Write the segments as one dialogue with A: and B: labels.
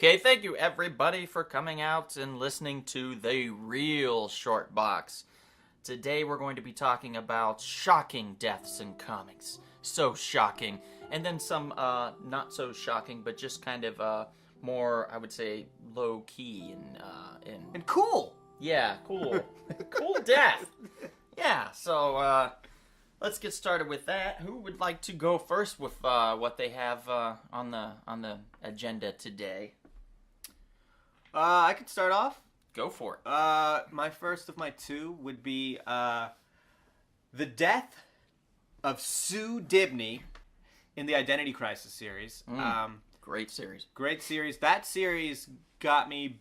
A: Okay, thank you everybody for coming out and listening to The Real Short Box. Today we're going to be talking about shocking deaths in comics. So shocking. And then some not so shocking, but just kind of more, I would say, low key
B: And cool.
A: yeah, cool. Cool death. Yeah, so let's get started with that. Who would like to go first with what they have on the agenda today?
B: I could start off.
A: Go for it.
B: My first of my two would be the death of Sue Dibney in the Identity Crisis series.
A: Great series.
B: Great series. That series got me.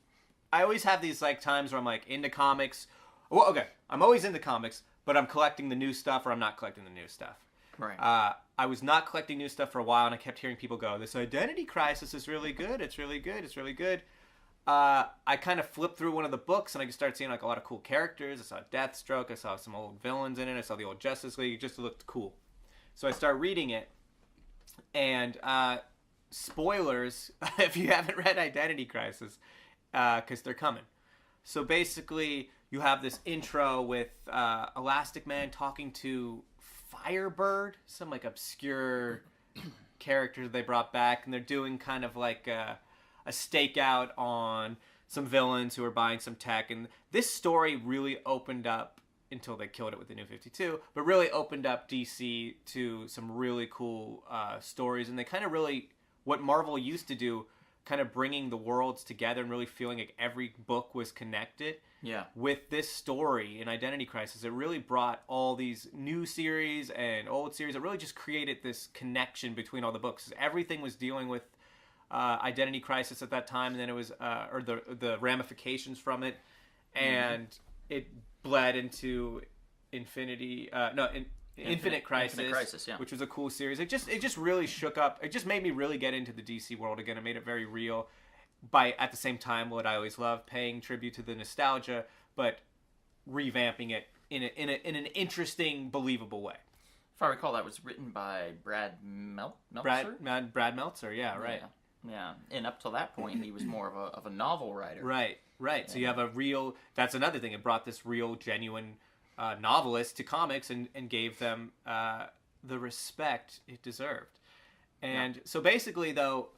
B: I always have these times where I'm into comics. Well, okay, I'm always into comics, but I'm collecting the new stuff or I'm not collecting the new stuff.
A: Right.
B: I was not collecting new stuff for a while, and I kept hearing people go, "This Identity Crisis is really good. It's really good. It's really good." I kind of flipped through one of the books, and I just started seeing a lot of cool characters. I saw Deathstroke. I saw some old villains in it. I saw the old Justice League. It just looked cool. So I started reading it, and spoilers if you haven't read Identity Crisis, because they're coming. So basically, you have this intro with Elastic Man talking to Firebird, some obscure character they brought back, and they're doing kind of a stakeout on some villains who are buying some tech. And this story really opened up, until they killed it with the New 52, but really opened up DC to some really cool stories. And they kind of really, what Marvel used to do, kind of bringing the worlds together and really feeling like every book was connected.
A: Yeah.
B: With this story in Identity Crisis, it really brought all these new series and old series. It really just created this connection between all the books. Everything was dealing with Identity Crisis at that time, and then it was or the ramifications from it, and it bled into Infinite Crisis,
A: yeah.
B: which was a cool series. It just really shook up. It just made me really get into the DC world again. It made it very real. By at the same time, what I always love, paying tribute to the nostalgia, but revamping it in an interesting, believable way.
A: If I recall, that was written by Brad Meltzer.
B: Brad Meltzer, yeah, right.
A: Yeah, and up till that point, he was more of a novel writer.
B: Right. So you have a real. That's another thing. It brought this real, genuine novelist to comics and gave them the respect it deserved. And so basically, though,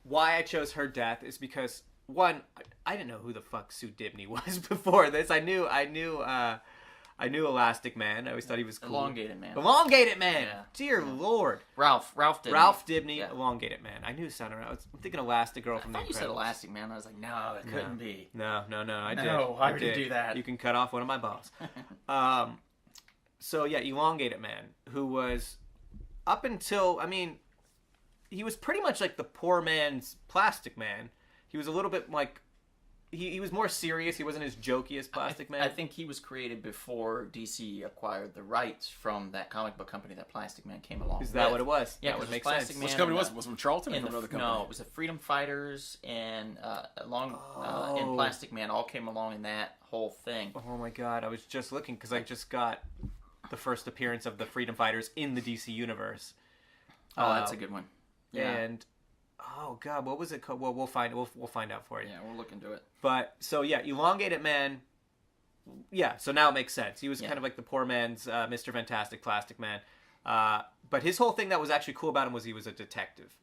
B: why I chose her death is because, one, I didn't know who the fuck Sue Dibney was before this. I knew Elastic Man. I always thought he was cool.
A: Elongated Man.
B: Yeah. Dear Lord.
A: Ralph Dibney.
B: Ralph Dibney, yeah. Elongated Man. I knew it sounded right. I'm thinking Elastic Girl from The Incredibles.
A: You said Elastic Man. I was like, no, that couldn't be.
B: No. I did.
A: No, why would you do that?
B: You can cut off one of my balls. So yeah, Elongated Man, who was up until, he was pretty much like the poor man's Plastic Man. He was a little bit he was more serious. He wasn't as jokey as Plastic Man.
A: I think he was created before DC acquired the rights from that comic book company that Plastic Man came along with.
B: Is that what it was?
A: Yeah,
B: that would make
A: Plastic
B: sense.
A: Man
C: Which company was it? Was it from Charlton or from another company?
A: No, it was the Freedom Fighters and and Plastic Man all came along in that whole thing.
B: Oh my god, I was just looking because I just got the first appearance of the Freedom Fighters in the DC universe.
A: Oh, that's a good one. Yeah.
B: And oh god, what was it called? Well, we'll find out for you.
A: Yeah, we'll look into it.
B: But so yeah, Elongated Man. Yeah, so now it makes sense. He was kind of like the poor man's Mr. Fantastic Plastic Man. But his whole thing that was actually cool about him was he was a detective.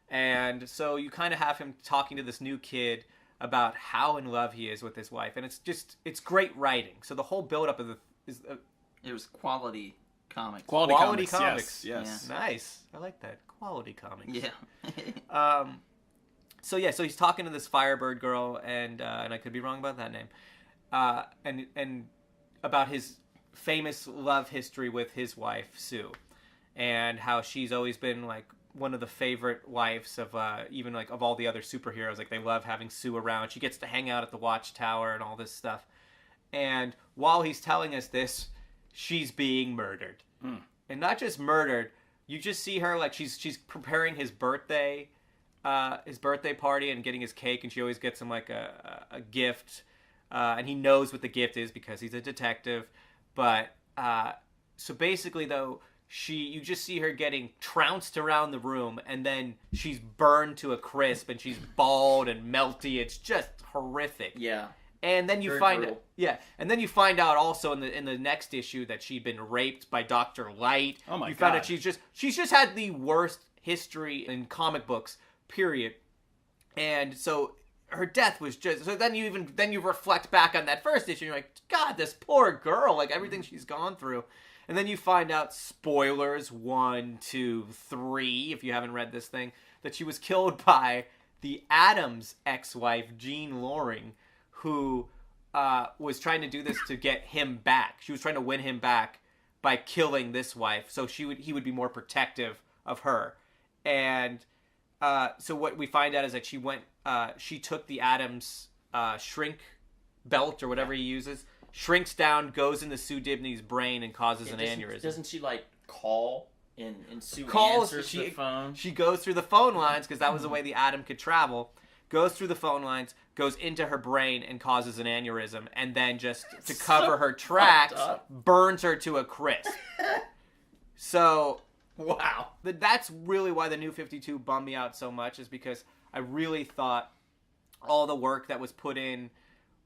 B: And so you kind of have him talking to this new kid about how in love he is with his wife, and it's great writing. So the whole build up of
A: it was quality comics.
B: Quality comics.
C: Yes.
A: Yeah.
B: Nice. I like that. Quality comics.
A: Yeah.
B: So he's talking to this Firebird girl, and I could be wrong about that name, and about his famous love history with his wife Sue, and how she's always been one of the favorite wives of even of all the other superheroes. They love having Sue around. She gets to hang out at the Watchtower and all this stuff. And while he's telling us this, she's being murdered, and not just murdered. You just see her she's preparing his birthday party and getting his cake, and she always gets him a gift, and he knows what the gift is because he's a detective. But so basically, though, you just see her getting trounced around the room, and then she's burned to a crisp, and she's bald and melty. It's just horrific.
A: Yeah.
B: And then you
A: Very
B: find
A: brutal.
B: and then you find out also in the next issue that she'd been raped by Dr. Light.
C: Oh my
B: You found
C: God.
B: out she's just had the worst history in comic books, period. And so her death was just, so then you reflect back on that first issue, and you're like, God, this poor girl, like everything she's gone through. And then you find out, spoilers 1, 2, 3, if you haven't read this thing, that she was killed by the Adams ex-wife, Jean Loring, who was trying to do this to get him back. She was trying to win him back by killing this wife, so he would be more protective of her. And so what we find out is that she took the Adams shrink belt or whatever he uses, shrinks down, goes into Sue Dibney's brain, and causes an aneurysm.
A: Doesn't she like call and Sue
B: Calls,
A: answers the phone?
B: She goes through the phone lines because that was the way the Atom could travel. Goes through the phone lines, goes into her brain, and causes an aneurysm, and then just to cover her tracks, burns her to a crisp. So,
A: Wow.
B: that's really why the New 52 bummed me out so much, is because I really thought all the work that was put in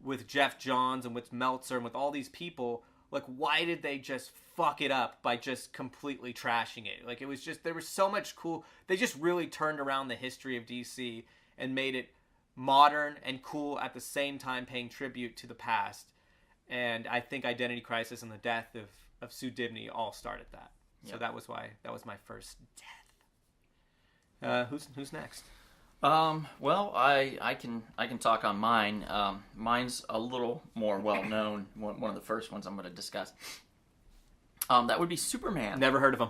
B: with Jeff Johns and with Meltzer and with all these people, like, why did they just fuck it up by just completely trashing it? Like, it was just, there was so much cool, they just really turned around the history of DC and made it modern and cool at the same time, paying tribute to the past. And I think Identity Crisis and the death of Sue Dibney all started that. So
A: Yep.
B: that was my first death. Who's next?
A: Well, I can talk on mine. Mine's a little more well known. One of the first ones I'm going to discuss. That would be Superman.
B: Never heard of him.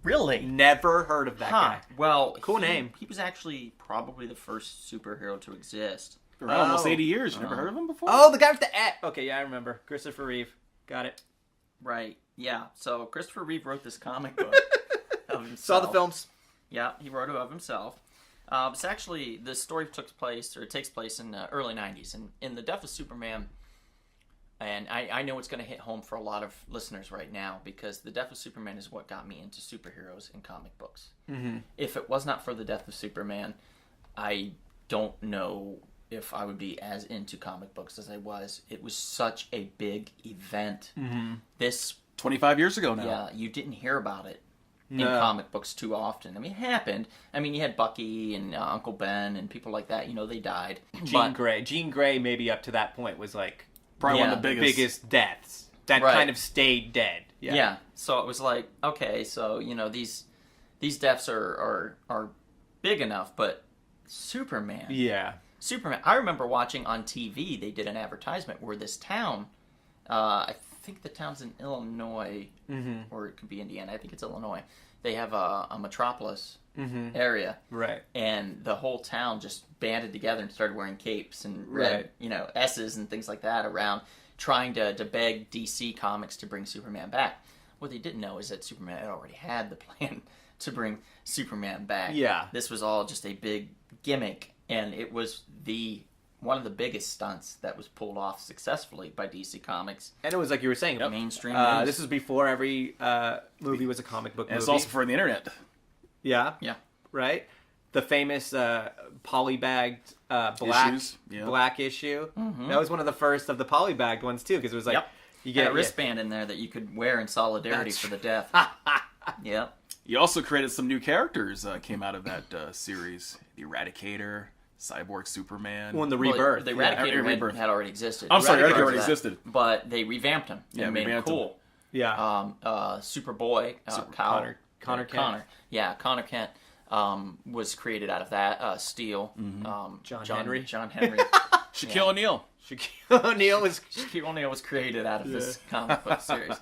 A: Really?
B: Never heard of that guy.
A: Well,
B: Cool name.
A: He was actually probably the first superhero to exist.
C: For almost
B: Oh.
C: 80 years. You never heard of him before?
B: Oh, the guy with the Okay, yeah, I remember. Christopher Reeve. Got it.
A: Right. Yeah. So Christopher Reeve wrote this comic book of himself.
B: Saw the films.
A: Yeah, he wrote it of himself. It's actually, the story takes place in the early 90s. And in the death of Superman, and I know it's going to hit home for a lot of listeners right now, because the death of Superman is what got me into superheroes and comic books. Mm-hmm. If it was not for the death of Superman, I don't know if I would be as into comic books as I was. It was such a big event. Mm-hmm. This
C: 25 years ago now.
A: Yeah, you didn't hear about it in
B: No.
A: comic books too often. I mean, it happened. I mean, you had Bucky and Uncle Ben and people like that. You know, they died.
B: Jean Grey, maybe up to that point, was like
C: Probably one
A: Yeah,
C: of the
B: biggest deaths. That
A: Right.
B: kind of stayed dead.
A: Yeah. So it was like, okay, so you know these deaths are big enough, but Superman.
B: Yeah.
A: Superman. I remember watching on TV. They did an advertisement where this town, I think the town's in Illinois, or it could be Indiana. I think it's Illinois. They have a metropolis area,
B: Right.
A: and the whole town just banded together and started wearing capes and red,
B: Right.
A: S's and things like that around, trying to beg DC Comics to bring Superman back. What they didn't know is that Superman had already had the plan to bring Superman back.
B: Yeah.
A: This was all just a big gimmick, and it was one of the biggest stunts that was pulled off successfully by DC Comics.
B: And it was like you were saying,
A: Mainstream news.
B: this was before every movie was a comic book
C: And
B: movie.
C: it's also before the internet.
B: Yeah.
A: Yeah.
B: Right? The famous polybagged black
C: Issues, yeah.
B: black issue. That was one of the first of the polybagged ones too, because it was like
A: Yep.
B: you
A: Had
B: get
A: a wristband in there that you could wear in solidarity
B: That's
A: for the death. Yep.
C: You also created some new characters came out of that series. The Eradicator, Cyborg Superman.
B: Well, the
A: Well,
B: rebirth.
A: the Eradicator
C: Rebirth.
A: had already existed.
C: I'm sorry,
A: Eradicator
C: Eradicator already
A: was
C: existed.
A: But they revamped him and
C: Yeah,
A: made him
C: revamped him.
A: cool.
B: Yeah.
A: Superboy,
B: Connor Kent.
A: Connor. Yeah, Connor Kent was created out of that. Steel.
B: John Henry.
A: John Henry.
C: Shaquille O'Neal.
B: Shaquille O'Neal was
A: Shaquille O'Neal was created out of this comic book series.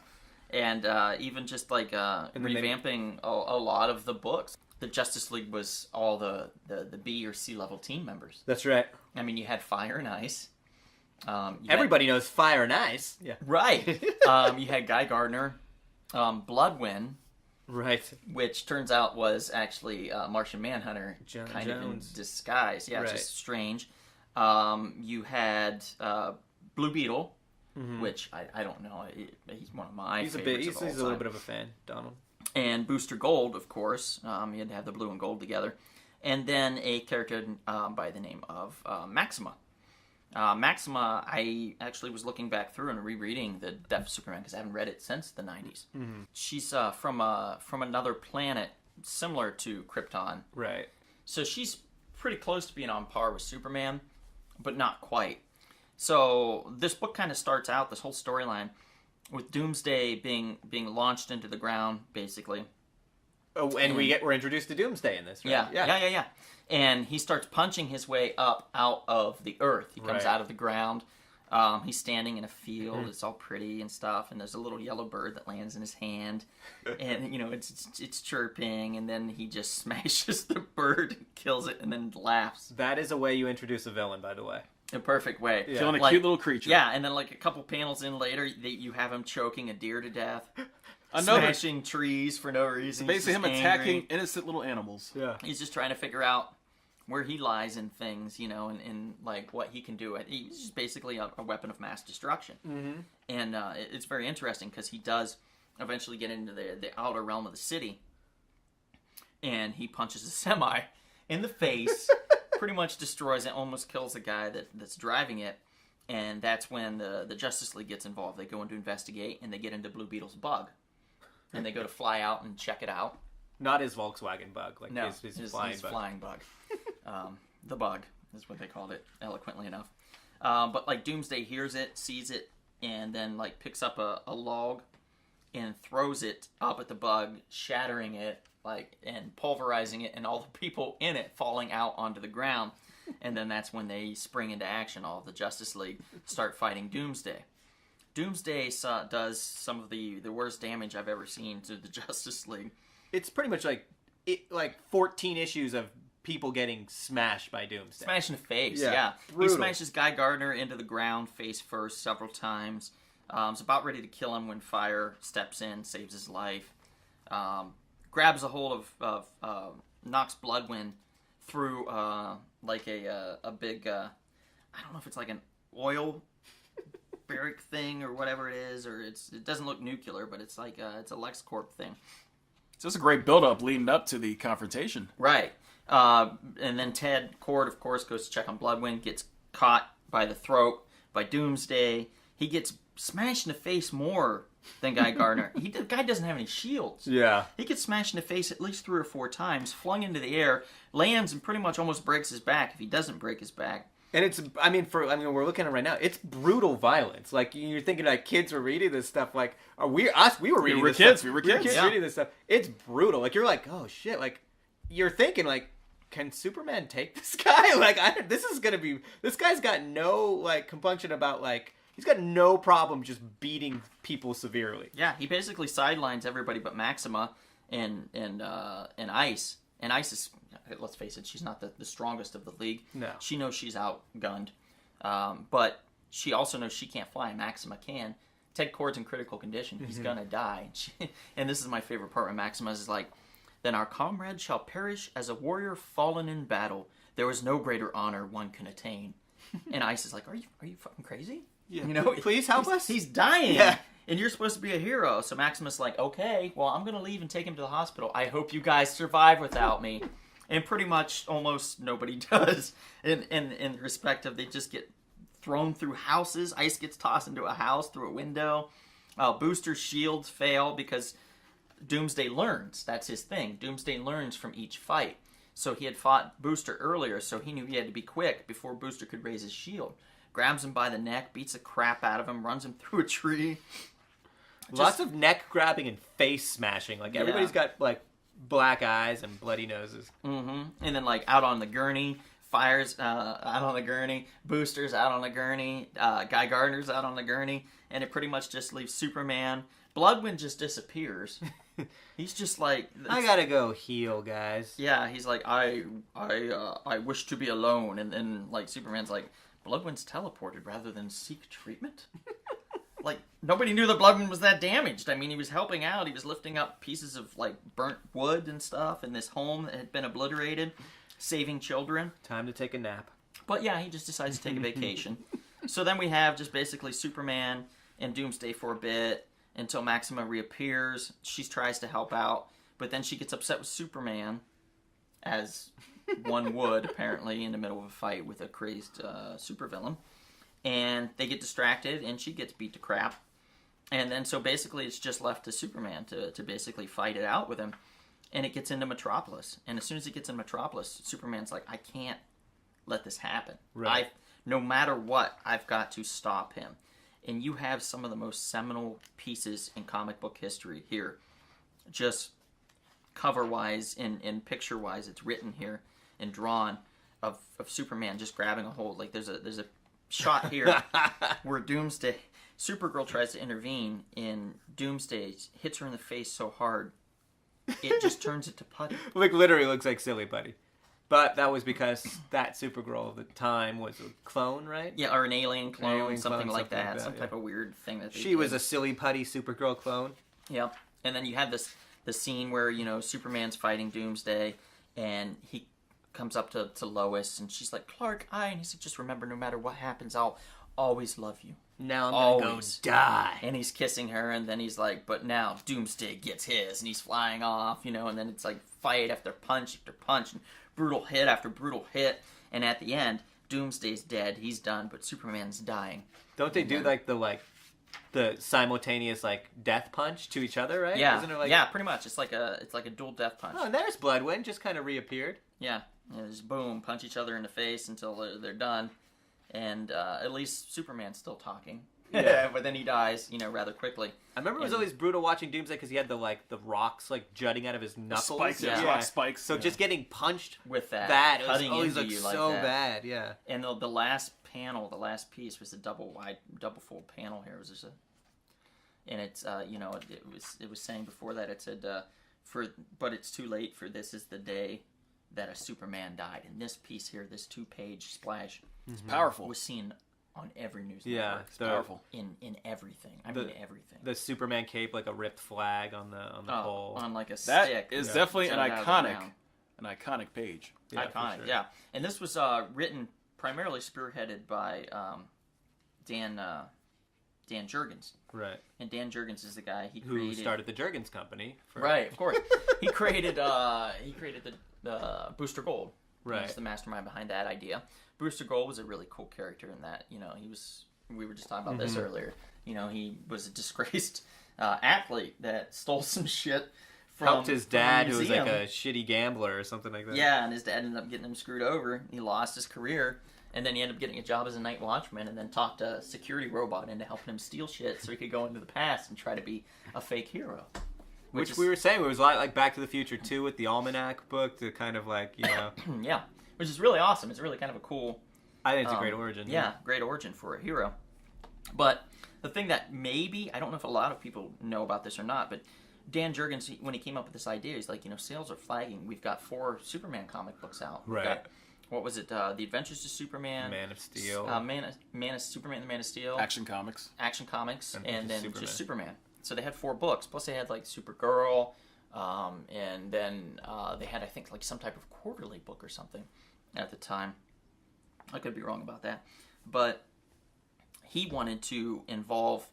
A: And even just like
B: then
A: revamping a lot of the books. The Justice League was all the B or C level team members.
B: That's right.
A: I mean, you had Fire and Ice.
B: Everybody knows Fire and Ice. Yeah.
A: Right. You had Guy Gardner. Bloodwind,
B: Right.
A: which turns out was actually Martian Manhunter,
B: John
A: kind of in
B: Jones.
A: disguise. Yeah,
B: Right.
A: just strange. You had Blue Beetle, which I don't know. He's one of my
B: He's a
A: favorites
B: bit. He's
A: of all
B: a little
A: time.
B: bit of a fan, Donald.
A: and Booster Gold, of course. You had to have the blue and gold together. And then a character by the name of Maxima. Maxima, I actually was looking back through and rereading the Death of Superman because I haven't read it since the 90s. Mm-hmm. She's from another planet similar to Krypton.
B: Right.
A: So she's pretty close to being on par with Superman, but not quite. So this book kind of starts out, this whole storyline, with Doomsday being launched into the ground, basically.
B: Oh, and we're introduced to Doomsday in this, right?
A: Yeah. And he starts punching his way up out of the earth. He comes out of the ground. He's standing in a field. It's all pretty and stuff. And there's a little yellow bird that lands in his hand. And, it's chirping. And then he just smashes the bird, kills it, and then laughs.
B: That is a way you introduce a villain, by the way.
A: A perfect way.
C: Yeah. Killing a cute little creature.
A: Yeah, and then a couple panels in later, you have him choking a deer to death. Smashing trees for no reason.
C: It's basically him attacking innocent little animals.
B: Yeah.
A: He's just trying to figure out where he lies in things, and what he can do. He's just basically a weapon of mass destruction. Mm-hmm. And it's very interesting because he does eventually get into the outer realm of the city, and he punches a semi in the face, pretty much destroys it, almost kills the guy that's driving it. And that's when the Justice League gets involved. They go in to investigate, and they get into Blue Beetle's bug. And they go to fly out and check it out.
B: Not his Volkswagen bug, his
A: flying bug. The bug is what they called it, eloquently enough. But Doomsday hears it, sees it, and then picks up a log and throws it up at the bug, shattering it, and pulverizing it, and all the people in it falling out onto the ground. And then that's when they spring into action. All of the Justice League start fighting Doomsday. Doomsday does some of the worst damage I've ever seen to the Justice League.
B: It's pretty much 14 issues of people getting smashed by Doomsday.
A: Smashed in the face, yeah. He smashes Guy Gardner into the ground face first several times. Is about ready to kill him when Fire steps in, saves his life. Grabs a hold of knocks Bloodwind through a big, I don't know if it's an oil barrack thing or whatever it is, or it doesn't look nuclear, but it's it's a LexCorp thing.
C: So it's a great build-up leading up to the confrontation.
A: Right. And then Ted Kord, of course, goes to check on Bloodwind, gets caught by the throat by Doomsday. He gets smashed in the face more than Guy Gardner. The guy doesn't have any shields.
B: Yeah.
A: He gets smashed in the face at least 3 or 4 times, flung into the air, lands, and pretty much almost breaks his back if he doesn't break his back.
B: And we're looking at it right now. It's brutal violence. You're thinking kids were reading this stuff. We were reading this stuff.
C: We were kids
B: reading this stuff. It's brutal. You're oh shit. You're thinking can Superman take this guy? This guy's got no compunction about he's got no problem just beating people severely.
A: Yeah, he basically sidelines everybody but Maxima and Ice. And Ice is, let's face it, she's not the strongest of the league.
B: No.
A: She knows she's outgunned. But she also knows she can't fly. Maxima can. Ted Kord's in critical condition. He's going to die. And this is my favorite part when Maxima is then our comrade shall perish as a warrior fallen in battle. There is no greater honor one can attain. And Ice is are you fucking crazy?
B: Yeah. Please help us?
A: He's dying.
B: Yeah.
A: And you're supposed to be a hero. So Maximus okay, well, I'm going to leave and take him to the hospital. I hope you guys survive without me. And pretty much almost nobody does. In respect of they just get thrown through houses. Ice gets tossed into a house through a window. Booster's shields fail because Doomsday learns. That's his thing. Doomsday learns from each fight. So he had fought Booster earlier, so he knew he had to be quick before Booster could raise his shield. Grabs him by the neck, beats the crap out of him, runs him through a tree.
B: Lots of neck grabbing and face smashing. Everybody's got black eyes and bloody noses.
A: Mm-hmm. And then out on the gurney, Fire's out on the gurney, Booster's out on the gurney, Guy Gardner's out on the gurney, and it pretty much just leaves Superman. Bloodwind just disappears. He's just
B: I gotta go heal, guys.
A: Yeah, he's I wish to be alone, and then Superman's Bloodwind's teleported rather than seek treatment? Nobody knew that Bloodwind was that damaged. I mean, he was helping out. He was lifting up pieces of, burnt wood and stuff in this home that had been obliterated, saving children.
B: Time to take a nap.
A: But, yeah, he just decides to take a vacation. So then we have just basically Superman and Doomsday for a bit. until Maxima reappears. She tries to help out, but then she gets upset with Superman, as one would, apparently, in the middle of a fight with a crazed supervillain. And they get distracted, and she gets beat to crap. And then, so basically, it's just left to Superman to basically fight it out with him. And it gets into Metropolis. And as soon as it gets in Metropolis, Superman's like, I can't let this happen.
B: Right.
A: No matter what, I've got to stop him. And you have some of the most seminal pieces in comic book history here. Just cover-wise and picture-wise, it's written here and drawn of Superman just grabbing a hold. Like, there's a shot here where Doomsday... Supergirl tries to intervene, and Doomsday hits her in the face so hard, it just turns it to putty.
B: Like, literally looks like Silly Putty. But that was because that Supergirl of the time was a clone, right?
A: Yeah, or an alien clone, something like
B: something
A: that.
B: like that,
A: Some
B: yeah.
A: type of weird thing that they
B: She
A: did.
B: was a Silly Putty Supergirl clone.
A: Yep. And then you have the scene where, Superman's fighting Doomsday, and he comes up to Lois, and she's like, Clark, and he's like, just remember, no matter what happens, I'll always love you.
B: Now I'm gonna
A: Always.
B: go die.
A: And he's kissing her, and then he's like, but now Doomsday gets his, and he's flying off, and then it's like fight after punch, and brutal hit after brutal hit, and at the end, Doomsday's dead, he's done, but Superman's dying.
B: Don't they do the simultaneous death punch to each other, right?
A: Yeah,
B: Isn't it
A: yeah, pretty much. It's like a dual death punch.
B: Oh, and there's Bloodwind, just kind of reappeared.
A: Yeah, just boom, punch each other in the face until they're done. And at least Superman's still talking.
B: Yeah.
A: But then he dies, rather quickly.
B: I remember it was always brutal watching Doomsday because he had the rocks jutting out of his knuckles.
C: Spikes,
A: yeah.
C: rock spikes.
B: So just getting punched
A: With that,
B: it
A: cutting
B: always
A: into
B: looked
A: you like
B: so
A: that.
B: bad. Yeah.
A: And the last panel, the last piece was a double fold panel here. It was just and it's it was saying before that, it said but it's too late, for this is the day that a Superman died. And this piece here, this 2-page splash,
C: It's powerful.
A: was seen on every news
B: Yeah,
A: network.
C: It's powerful.
A: In everything. I mean everything.
B: The Superman cape, like a ripped flag on the pole.
A: On like a
C: That
A: stick.
C: is definitely an
A: jutting out of the ground.
C: iconic page.
B: Yeah, for
A: Iconic,
B: sure.
A: yeah. And this was written primarily spearheaded by Dan Jurgens.
B: Right.
A: And Dan Jurgens is the guy
B: Who started the Jurgens Company.
A: Right, of course. He created the Booster Gold.
B: Right.
A: He's the mastermind behind that idea. Booster Gold was a really cool character in that, we were just talking about this earlier. He was a disgraced athlete that stole some shit from
B: Helped his dad,
A: from a
B: who was like
A: museum.
B: a shitty gambler or something like that.
A: Yeah, and his dad ended up getting him screwed over. He lost his career, and then he ended up getting a job as a night watchman, and then talked a security robot into helping him steal shit so he could go into the past and try to be a fake hero.
B: Which we were saying, it was like Back to the Future 2 with the Almanac book to kind of
A: yeah, which is really awesome. It's really kind of a cool...
B: I think it's a great origin.
A: Yeah, great origin for a hero. But the thing that maybe, I don't know if a lot of people know about this or not, but Dan Jurgens, when he came up with this idea, he's like, sales are flagging. We've got 4 Superman comic books out. We've
B: Right.
A: got, what was it? The Adventures of Superman.
B: Man of Steel.
A: Man of Superman, the Man of Steel.
C: Action Comics.
A: Action Comics,
B: And
A: and then
B: Superman.
A: just Superman. So they had 4 books. Plus they had Supergirl, and then they had, I think, some type of quarterly book or something at the time. I could be wrong about that. But he wanted to involve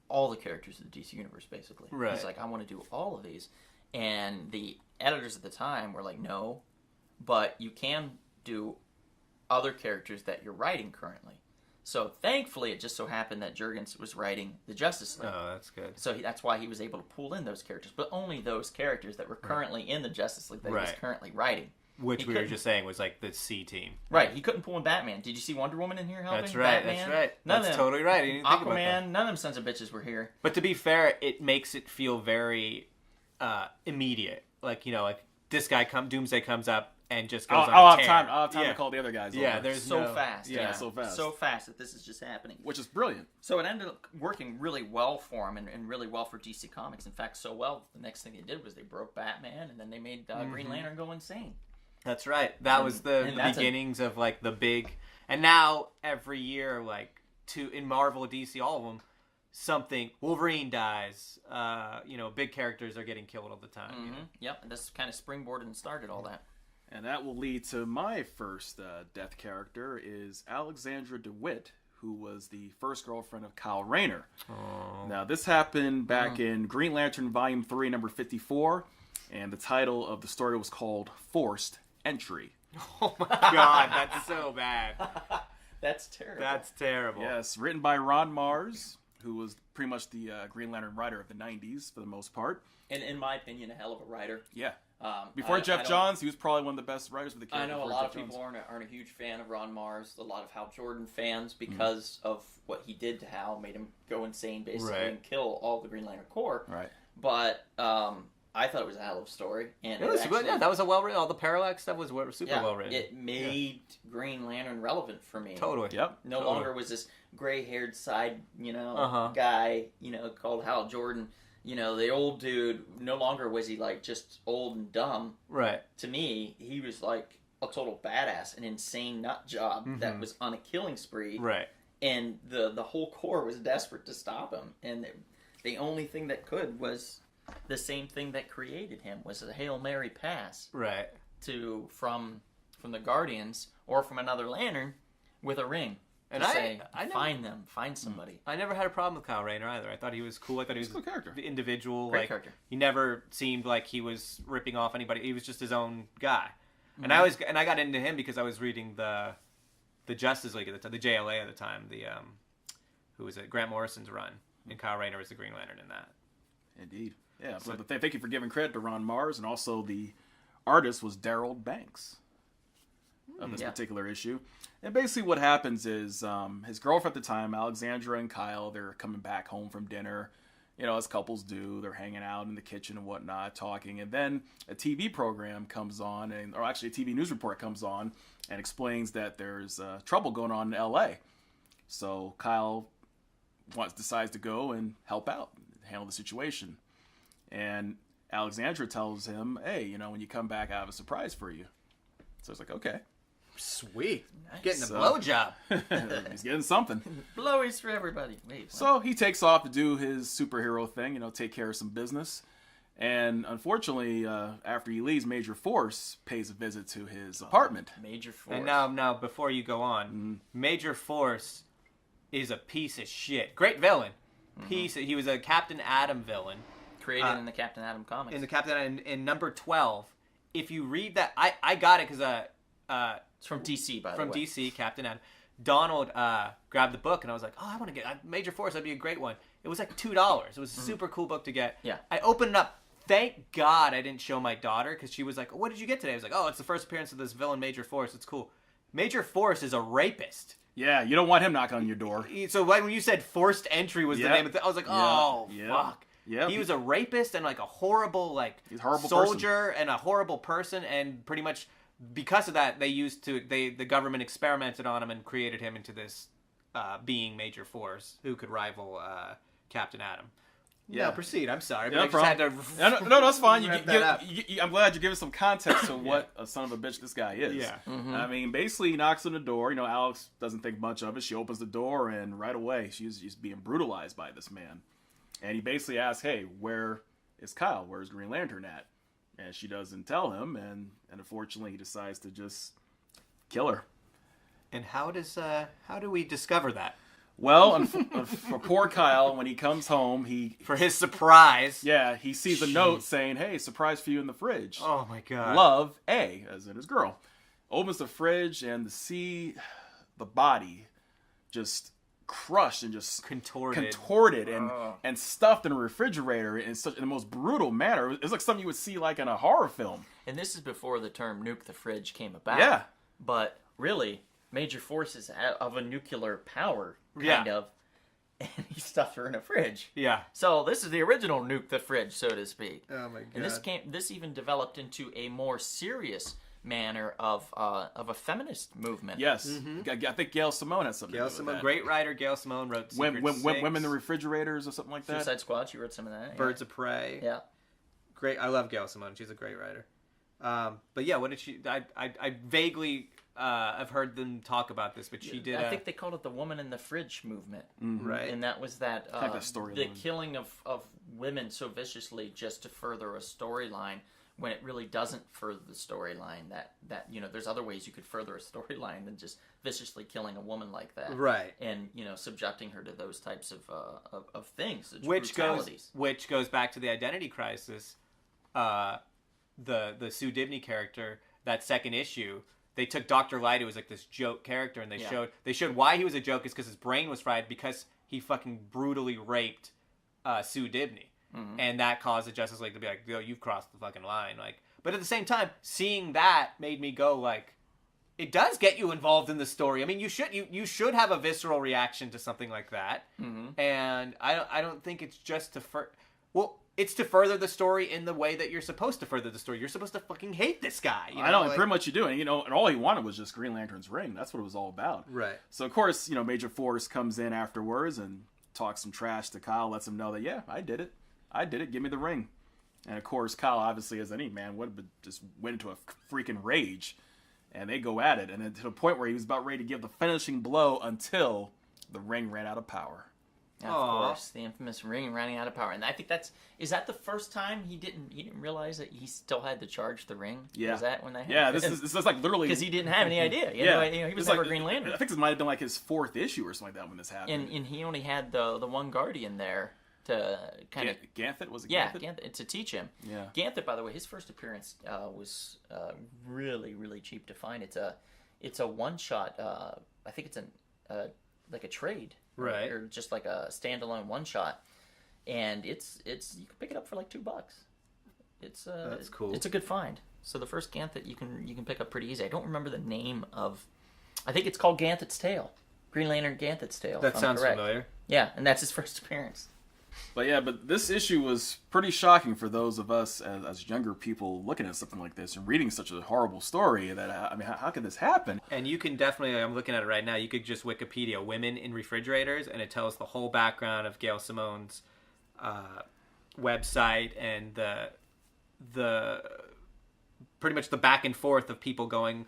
A: all the characters of the DC Universe, basically.
B: Right.
A: He's like, I want to do all of these. And the editors at the time were like, no, but you can do other characters that you're writing currently. So thankfully, it just so happened that Jurgens was writing the Justice League.
B: Oh, that's good.
A: So that's why he was able to pull in those characters, but only those characters that were currently in the Justice League that he was
B: Right.
A: currently writing.
B: Which
A: He
B: we were
A: couldn't-
B: just saying was like the C team.
A: Right, he couldn't pull in Batman. Did you see Wonder Woman in here helping?
B: That's right.
A: Batman?
B: That's right.
A: None
B: That's
A: of them.
B: totally right. I didn't think about that.
A: Aquaman, none of them sons of bitches were here.
B: But to be fair, it makes it feel very immediate. Like this guy Doomsday comes up and just goes on a
C: I'll have
B: tear.
C: time
B: Yeah.
C: to call the other guys
B: Yeah,
C: over.
B: there's
A: So
B: no-
A: fast.
C: yeah, so fast.
A: So fast that this is just happening.
C: Which is brilliant.
A: So it ended up working really well for him and really well for DC Comics. In fact, so well, the next thing they did was they broke Batman and then they made Green Lantern go insane.
B: That's right. That was the
A: and that's
B: beginnings of the big. And now every year, in Marvel, DC, all of them, something Wolverine dies. Big characters are getting killed all the time.
A: Mm-hmm. Yep, and this kind of springboarded and started all that.
C: And that will lead to my first death character is Alexandra DeWitt, who was the first girlfriend of Kyle Rayner. Now, this happened back in Green Lantern Volume 3, number 54, and the title of the story was called Forced Entry.
B: Oh my god, that's so bad.
A: That's terrible.
B: That's terrible.
C: Yes, written by Ron Mars, who was pretty much the Green Lantern writer of the 90s for the most part.
A: And in my opinion, a hell of a writer.
C: Yeah. Before Jeff Johns, he was probably one of the best writers of the character.
A: I know a lot of people aren't a huge fan of Ron Mars. A lot of Hal Jordan fans, because of what he did to Hal, made him go insane basically and kill all the Green Lantern Corps.
C: Right.
A: But I thought it was a hell of a story, and
B: It was good. Yeah, that was a well written. All the Parallax stuff was super well written.
A: It made Green Lantern relevant for me.
B: Totally.
C: Yep.
A: No longer was this gray-haired side, guy, called Hal Jordan. The old dude. No longer was he like just old and dumb.
B: Right.
A: To me, he was like a total badass, an insane nut job that was on a killing spree.
B: Right.
A: And the whole Corps was desperate to stop him, and the only thing that could was the same thing that created him, was a Hail Mary pass.
B: Right.
A: From the Guardians or from another Lantern with a ring.
B: And
A: I
B: never,
A: find somebody.
B: I never had a problem with Kyle Rayner either. I thought he was cool. I thought he was
C: a cool character.
B: Individual.
A: Great character.
B: He never seemed like he was ripping off anybody. He was just his own guy. And I got into him because I was reading the Justice League at the time, the JLA at the time, who was it? Grant Morrison's run, and Kyle Rayner was the Green Lantern in that.
C: Indeed. Yeah. So, but thank you for giving credit to Ron Mars, and also the artist was Daryl Banks of this particular issue. And basically what happens is his girlfriend at the time, Alexandra and Kyle, they're coming back home from dinner, as couples do. They're hanging out in the kitchen and whatnot, talking. And then a TV program comes on, or actually a TV news report comes on and explains that there's trouble going on in L.A. So Kyle decides to go and help out, handle the situation. And Alexandra tells him, hey, when you come back, I have a surprise for you. So it's like, okay.
B: Sweet.
A: Nice.
B: Getting a blowjob.
C: He's getting something.
A: Blowies for everybody. Wait, what?
C: So he takes off to do his superhero thing, take care of some business. And unfortunately, after he leaves, Major Force pays a visit to his apartment.
A: Major Force.
B: And now, before you go on, Major Force is a piece of shit. Great villain. He was a Captain Atom villain.
A: Created in the Captain Atom comics.
B: In the Captain Atom, in number 12. If you read that, I got it because
A: it's from DC, by the way.
B: From DC, Captain Atom. Donald grabbed the book, and I was like, oh, I want to get Major Force. That'd be a great one. It was like $2. It was a super cool book to get.
A: Yeah.
B: I opened it up. Thank God I didn't show my daughter, because she was like, what did you get today? I was like, oh, it's the first appearance of this villain, Major Force. It's cool. Major Force is a rapist.
C: Yeah, you don't want him knocking on your door.
B: So when you said Forced Entry was the name of it, I was like, oh, fuck.
C: Yeah.
B: He was a rapist and like a horrible soldier and a horrible person, and pretty much because of that, the government experimented on him and created him into this being Major Force who could rival Captain Atom. Yeah, proceed. I'm sorry, but I just had to.
C: No, that's fine.
B: I'm
C: glad you give us some context to what a son of a bitch this guy is.
B: Yeah.
C: I mean, basically, he knocks on the door. Alex doesn't think much of it. She opens the door, and right away, she's being brutalized by this man. And he basically asks, "Hey, where is Kyle? Where's Green Lantern at?" And she doesn't tell him, and unfortunately, he decides to just kill her.
B: And how do we discover that?
C: Well, for poor Kyle, when he comes home,
B: for his surprise,
C: he sees a note saying, "Hey, surprise for you in the fridge."
B: Oh my God!
C: Love A, as in his girl. Opens the fridge and to see the body just crushed and just contorted and stuffed in a refrigerator in the most brutal manner. It's like something you would see like in a horror film.
A: And this is before the term "nuke the fridge" came about.
C: Yeah,
A: but really, Major Force is of a nuclear power. Kind of, and he stuffed her in a fridge.
B: Yeah.
A: So this is the original nuke the fridge, so to speak.
B: Oh my God.
A: And this even developed into a more serious manner of a feminist movement.
C: Yes. Mm-hmm. I think Gail Simone has something to do with that.
B: Great writer Gail Simone wrote
C: Women in the Refrigerators or something like that.
A: Suicide Squad, she wrote some of that.
B: Birds of Prey.
A: Yeah.
B: Great. I love Gail Simone. She's a great writer. But yeah, what did she... I vaguely... I've heard them talk about this, but she did.
A: I think they called it the "woman in the fridge" movement,
B: right?
A: And that was that
C: story
A: the killing of women so viciously just to further a storyline, when it really doesn't further the storyline. That there's other ways you could further a storyline than just viciously killing a woman like that,
B: Right?
A: And subjecting her to those types of things,
B: Which
A: brutalities.
B: goes back to the identity crisis. The Sue Dibney character, that second issue, they took Dr. Light, who was like this joke character, and they showed why he was a joke is because his brain was fried because he fucking brutally raped Sue Dibney. Mm-hmm. And that caused the Justice League to be like, yo, you've crossed the fucking line. Like, but at the same time, seeing that made me go like, it does get you involved in the story. I mean, you should have a visceral reaction to something like that. Mm-hmm. And I don't think it's just it's to further the story in the way that you're supposed to further the story. You're supposed to fucking hate this guy.
C: I know, pretty much you do. And, and all he wanted was just Green Lantern's ring. That's what it was all about.
B: Right.
C: So, of course, Major Force comes in afterwards and talks some trash to Kyle, lets him know that, yeah, I did it. Give me the ring. And, of course, Kyle, obviously, as any man would, just went into a freaking rage. And they go at it. And then to the point where he was about ready to give the finishing blow until the ring ran out of power.
A: Yeah, of course, the infamous ring running out of power, and I think is that the first time he didn't realize that he still had to charge the ring?
C: Yeah,
A: was that when that happened?
C: Yeah, this is like literally
A: because he didn't have any idea. He was never Green Lantern.
C: I think this might have been like his 4th issue or something like that when this happened.
A: And he only had the one Guardian there to kind of
C: Ganthet, was it?
A: Yeah,
C: Ganthet?
A: to teach him.
C: Yeah,
A: Ganthet, by the way, his first appearance was really, really cheap to find. It's a one shot. I think it's like a trade.
B: Right.
A: Or just like a standalone one shot. And it's you can pick it up for like $2. That's
B: cool.
A: It's a good find. So the first Ganthet you can pick up pretty easy. I don't remember the name of, I think it's called Ganthet's Tale. Green Lantern Ganthet's Tale.
B: That sounds familiar.
A: Yeah, and that's his first appearance.
C: But this issue was pretty shocking for those of us as younger people looking at something like this and reading such a horrible story. That how could this happen?
B: And you can definitely, I'm looking at it right now, you could just Wikipedia women in refrigerators, and it tells the whole background of Gail Simone's website and the pretty much the back and forth of people going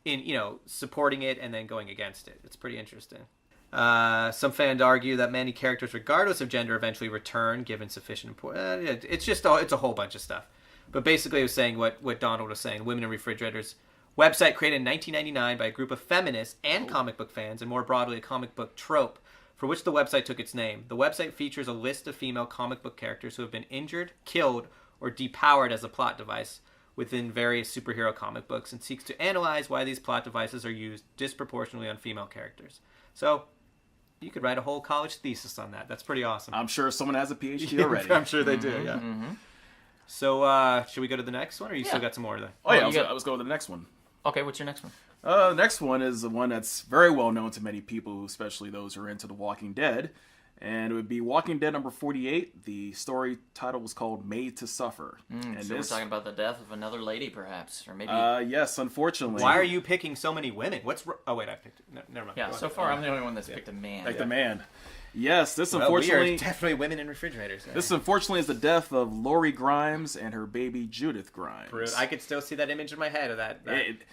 B: in, supporting it and then going against it. It's pretty interesting. Some fans argue that many characters, regardless of gender, eventually return given sufficient importance. It's a whole bunch of stuff. But basically, it was saying what Donald was saying. Women in Refrigerators website created in 1999 by a group of feminists and comic book fans, and more broadly, a comic book trope for which the website took its name. The website features a list of female comic book characters who have been injured, killed, or depowered as a plot device within various superhero comic books, and seeks to analyze why these plot devices are used disproportionately on female characters. So you could write a whole college thesis on that. That's pretty awesome.
C: I'm sure someone has a PhD already.
B: I'm sure they do, yeah.
A: Mm-hmm.
B: So, should we go to the next one, or you still got some more of that?
C: Oh, yeah, I was going to the next one.
A: Okay, what's your next one?
C: The next one is the one that's very well known to many people, especially those who are into The Walking Dead. And it would be Walking Dead number 48. The story title was called Made to Suffer. And
A: so we're talking about the death of another lady, perhaps, or maybe.
C: Yes, unfortunately.
B: Why are you picking so many women? Oh wait, I picked it. No, never mind.
A: Yeah, so far I'm the only one that's picked a man.
C: The man. Yes, this unfortunately.
B: We are definitely women in refrigerators.
C: This unfortunately is the death of Lori Grimes and her baby Judith Grimes.
B: I could still see that image in my head of that.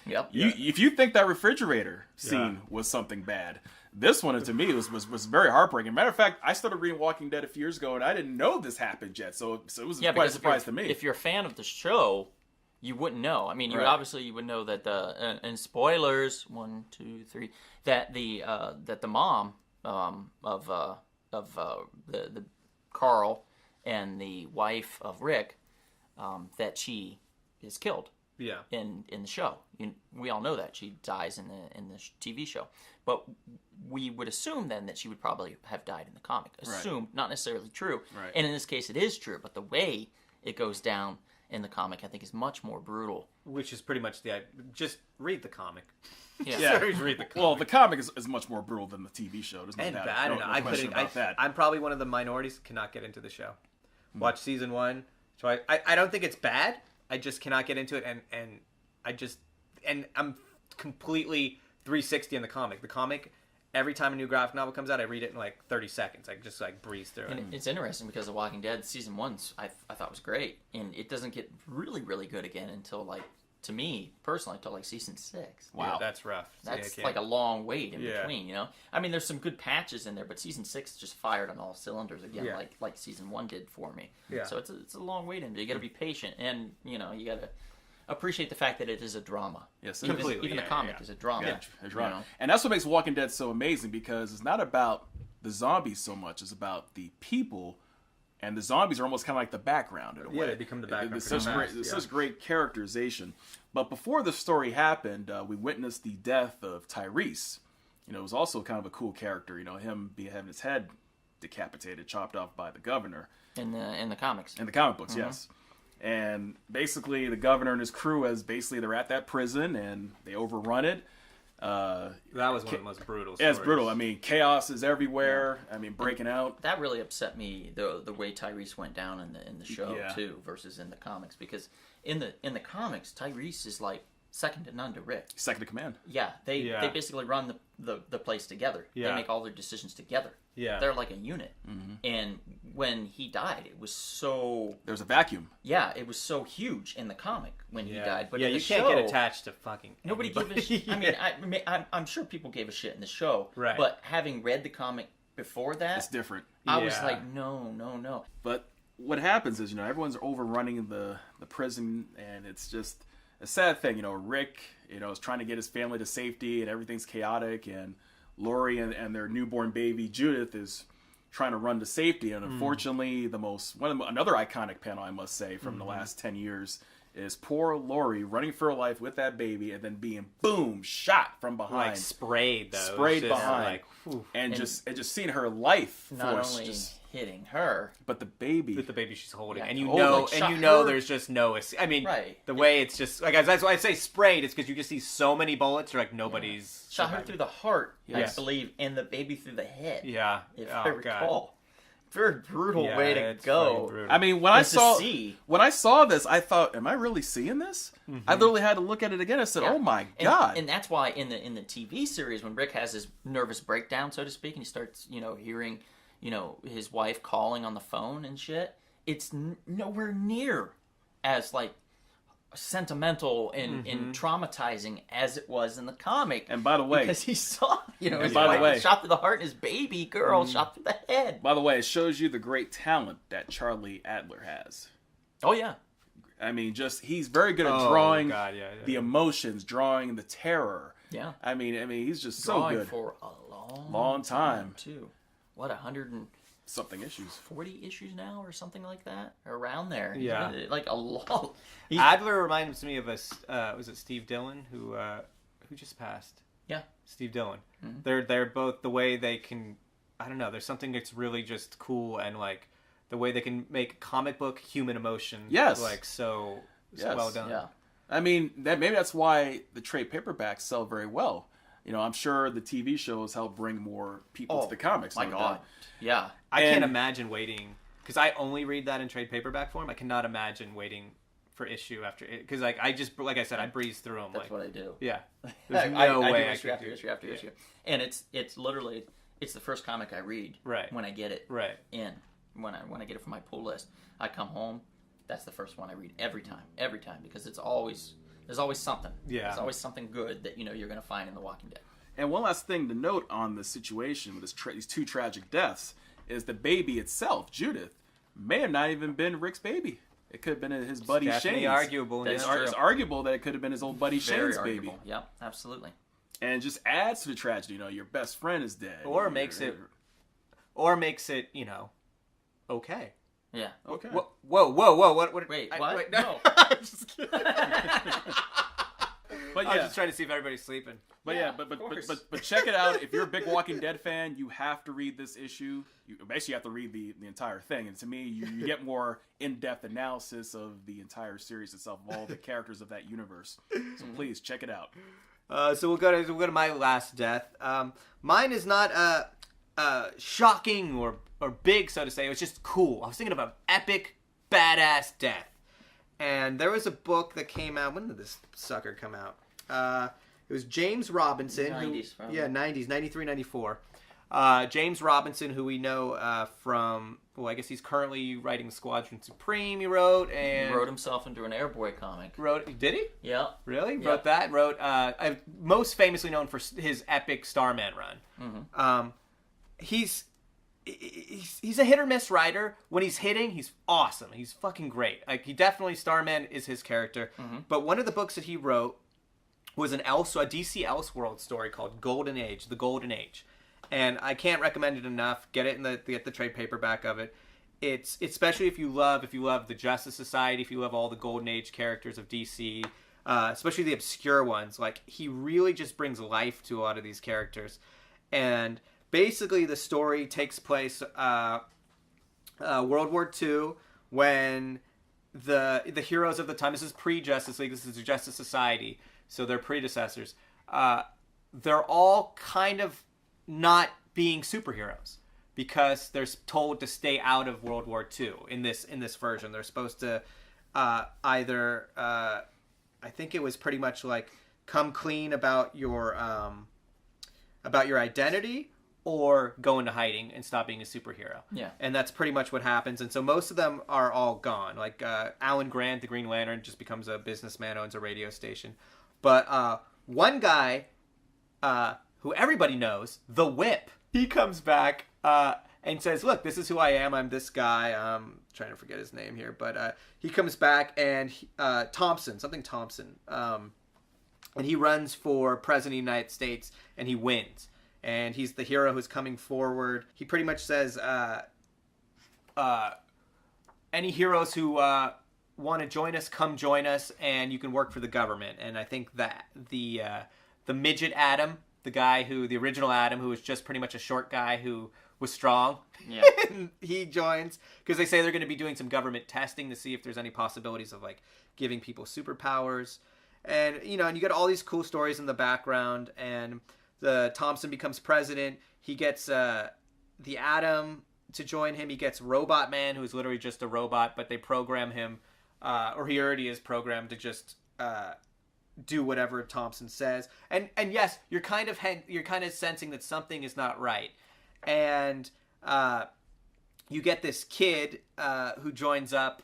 A: Yep.
C: If you think that refrigerator scene was something bad, this one to me was very heartbreaking. Matter of fact, I started reading Walking Dead a few years ago, and I didn't know this happened yet, so it was quite a surprise to me.
A: If you're a fan of the show, you wouldn't know. I mean, you would know that and spoilers 1, 2, 3 that the mom of the Carl and the wife of Rick that she is killed.
B: Yeah.
A: In the show, we all know that she dies in the TV show, but we would assume then that she would probably have died in the comic. Assumed, not necessarily true.
C: Right.
A: And in this case, it is true. But the way it goes down in the comic, I think, is much more brutal.
B: Which is pretty much just read the comic.
A: Yeah.
B: Read the comic.
C: Well, the comic is much more brutal than the TV show. There's no doubt.
B: I don't know.
C: No question about that.
B: I'm probably one of the minorities who cannot get into the show. Watch season 1. So I don't think it's bad. I just cannot get into it, and I'm completely 360 in the comic. The comic, every time a new graphic novel comes out, I read it in like 30 seconds. I just like breeze through it.
A: It's interesting because The Walking Dead season 1 I thought was great, and it doesn't get really, really good again until like to me personally till like season 6.
C: Wow.
B: Yeah, that's rough.
A: That's
B: Yeah,
A: like a long wait in
B: Yeah.
A: between, you know. I mean, there's some good patches in there, but season 6 just fired on all cylinders again,
B: Yeah.
A: like season 1 did for me.
B: Yeah.
A: So it's a long wait in. You got to be patient, and you know you got to appreciate the fact that it is a drama.
C: Yes,
A: even,
B: completely.
A: even
B: Yeah,
A: the comic
B: yeah.
A: is a drama.
C: Yeah, it's
A: you
C: right.
A: know?
C: And that's what makes Walking Dead so amazing, because it's not about the zombies so much. It's about the people, and the zombies are almost kind of like the background in a way.
B: Yeah, they become the background
C: There's
B: pretty
C: such
B: fast,
C: great,
B: yeah.
C: such great characterization. But before the story happened, we witnessed the death of Tyrese. You know, it was also kind of a cool character. You know, him having his head decapitated, chopped off by the governor.
A: In the comics.
C: In the comic books, yes. And basically, the governor and his crew, they're at that prison and they overrun it.
B: That was one of the most brutal stories.
C: Yeah, it's brutal. I mean, chaos is everywhere. I mean, breaking out.
A: That really upset me, the way Tyrese went down in the show
C: Yeah.
A: too, versus in the comics, because in the comics Tyrese is like second to none to Rick.
C: Second in command.
A: Yeah, they basically run the place together.
B: Yeah.
A: They make all their decisions together.
B: Yeah.
A: They're like a unit. And when he died, it was so
C: There's a vacuum.
A: it was so huge in the comic when he died. But
B: yeah,
A: in the
B: you can't
A: show,
B: get attached to fucking
A: nobody gave a
B: anybody.
A: shit. I mean, I'm sure people gave a shit in the show.
B: Right.
A: But having read the comic before that,
C: It's different.
A: I was
B: Yeah.
A: like, no.
C: But what happens is, you know, everyone's overrunning the prison, and it's just a sad thing. You know, Rick, you know, is trying to get his family to safety, and everything's chaotic, and Lori and their newborn baby Judith is trying to run to safety, and unfortunately, another iconic panel, I must say, from the last 10 years is poor Lori running for her life with that baby, and then being boom shot from behind,
B: like sprayed though.
C: sprayed
B: It's just
C: behind,
B: like, whew.
C: and just seeing her life
A: Not
C: force
A: only
C: just,
A: hitting her,
C: but the baby.
B: with the baby she's holding,
A: Yeah.
B: and you
C: Oh,
B: know,
A: like,
B: and
A: shot
B: you know,
A: her.
B: there's just no. I mean,
A: Right.
B: the way it's just like that's why I say sprayed. It's because you just see so many bullets. You're like nobody's
A: shot her
B: surviving.
A: through the heart,
B: Yes.
A: I believe, and the baby through the head.
B: Yeah.
A: If
B: Oh,
A: I
B: God.
A: recall. Very brutal
B: Yeah,
A: way to
B: it's
A: go.
B: fucking brutal.
C: I mean, when I
A: Just to
C: saw
A: see.
C: this, I thought, "Am I really seeing this?" I literally had to look at it again. I said,
A: Yeah.
C: "Oh my
A: And-
C: god!"
A: And that's why in the TV series, when Rick has his nervous breakdown, so to speak, and he starts, hearing, his wife calling on the phone and shit, it's nowhere near as like sentimental and traumatizing as it was in the comic.
C: And by the way,
A: because he saw, his
C: by the
A: wife
C: way-
A: shot through the heart, and his baby girl shot through the head.
C: it shows you the great talent that Charlie Adler has.
A: Oh yeah,
C: I mean, he's very good at
B: Oh,
C: drawing
B: God, yeah.
C: the emotions, drawing the terror.
A: yeah.
C: I mean, he's just
A: Drawing
C: so good.
A: for a
C: Long time.
A: too. What, 140
C: Something issues.
A: issues now, or something like that, around there?
B: Yeah.
A: Like a lot.
B: Adler reminds me of was it Steve Dillon who just passed?
A: Yeah.
B: Steve Dillon.
A: Mm-hmm.
B: They're both the way they can. I don't know. There's something that's really just cool, and like the way they can make comic book human emotion.
C: Yes.
B: Like so
C: Yes.
B: well done.
A: Yeah.
C: I mean, maybe that's why the trade paperbacks sell very well. I'm sure the TV shows help bring more people to the comics.
A: My
C: no
A: God.
C: doubt.
A: Yeah.
B: I can't
C: And-
B: imagine waiting because I only read that in trade paperback form. I cannot imagine waiting for issue after it because like I said, I breeze through them.
A: That's what I do.
B: Yeah. There's
A: I
B: no
A: do
B: way I
A: issue
B: could
A: after
B: do
A: issue after issue. And it's literally the first comic I read.
B: Right.
A: When I get it.
B: Right.
A: In when I get it from my pull list, I come home. That's the first one I read every time because there's always something.
B: Yeah.
A: There's always something good that you're going to find in The Walking Dead.
C: And one last thing to note on the situation with these two tragic deaths is the baby itself, Judith, may have not even been Rick's baby. It could have been his buddy
B: Definitely
C: Shane's.
B: arguable.
A: That's
B: yeah.
A: true.
C: It's arguable that it could have been his old buddy
A: Very
C: Shane's
A: arguable.
C: baby.
A: Yep, absolutely.
C: And it just adds to the tragedy. Your best friend is dead.
B: Or makes it okay.
A: Yeah.
C: Okay.
B: Whoa! What?
A: Wait,
B: I-
A: what?
B: wait,
A: No.
B: I'm just kidding.
C: But
B: I was
C: yeah,
B: just trying to see if everybody's sleeping.
A: Yeah,
C: but
A: of course.
C: check it out. If you're a big Walking Dead fan, you have to read this issue. You basically have to read the entire thing. And to me, you get more in-depth analysis of the entire series itself, of all the characters of that universe. So please check it out.
B: So we'll go to my last death. Mine is not shocking or big, so to say. It was just cool. I was thinking of an epic, badass death. And there was a book that came out. When did this sucker come out? It was James Robinson.
A: 90s, probably.
B: Yeah, 90s, 93, 94. James Robinson, who we know from, well, I guess he's currently writing Squadron Supreme. He wrote and
A: He wrote himself into an Airboy comic.
B: Did he?
A: Yeah.
B: Really?
A: Yep.
B: Wrote that. Wrote most famously known for his epic Starman run.
A: Mm-hmm.
B: He's a hit or miss writer. When he's hitting, he's awesome. He's fucking great. Like, he definitely, Starman is his character.
A: Mm-hmm.
B: But one of the books that he wrote was a DC Elseworld story called Golden Age, The Golden Age. And I can't recommend it enough. Get it in get the trade paperback of it. It's especially if you love the Justice Society, if you love all the Golden Age characters of DC, especially the obscure ones. Like, he really just brings life to a lot of these characters. And basically, the story takes place World War II, when the heroes of the time. This is pre-Justice League. This is the Justice Society. So their predecessors. They're all kind of not being superheroes because they're told to stay out of World War II in this version. They're supposed to either I think it was pretty much like come clean about your identity, or go into hiding and stop being a superhero.
A: Yeah.
B: And that's pretty much what happens. And so most of them are all gone. Like Alan Grant, the Green Lantern, just becomes a businessman, owns a radio station. But one guy who everybody knows, the Whip, he comes back and says, look, this is who I am. I'm this guy. I'm trying to forget his name here. But he comes back and Thompson. And he runs for president of the United States, and he wins. And he's the hero who's coming forward. He pretty much says, any heroes who want to join us, come join us, and you can work for the government. And I think that the midget Adam, the original Adam, who was just pretty much a short guy who was strong,
A: Yeah.
B: he joins because they say they're going to be doing some government testing to see if there's any possibilities of like giving people superpowers. And you get all these cool stories in the background, and the Thompson becomes president. He gets the Atom to join him. He gets Robot Man, who is literally just a robot, but they program him, or he already is programmed to just do whatever Thompson says. And yes, you're kind of sensing that something is not right. And you get this kid who joins up,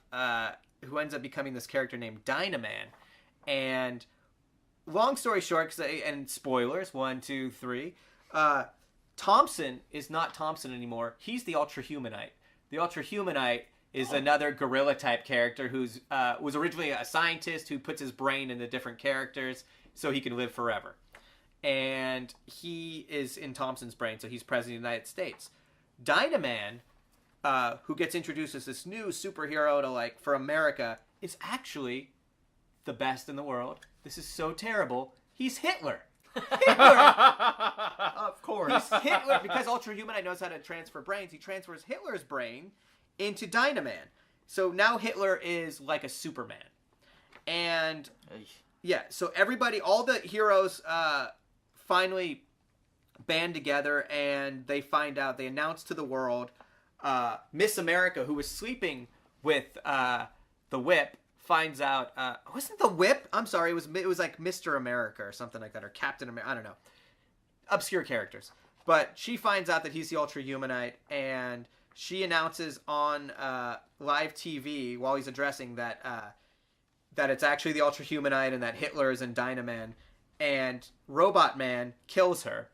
B: who ends up becoming this character named Dynaman. And long story short, and spoilers, 1, 2, 3, Thompson is not Thompson anymore. He's the Ultra Humanite. The Ultra Humanite is another gorilla type character who's was originally a scientist who puts his brain into different characters so he can live forever. And he is in Thompson's brain, so he's president of the United States. Dynaman, who gets introduced as this new superhero for America, is actually the best in the world. This is so terrible. He's Hitler. Of course. He's Hitler, because Ultra Humanite knows how to transfer brains. He transfers Hitler's brain into Dynaman. So now Hitler is like a Superman. And yeah, so all the heroes finally band together, and they announce to the world, Miss America, who was sleeping with the Whip, finds out, wasn't the Whip? I'm sorry, it was like Mr. America or something like that, or Captain America, I don't know. Obscure characters. But she finds out that he's the Ultra Humanite, and she announces on live TV while he's addressing that it's actually the Ultra Humanite and that Hitler is in Dynaman, and Robot Man kills her.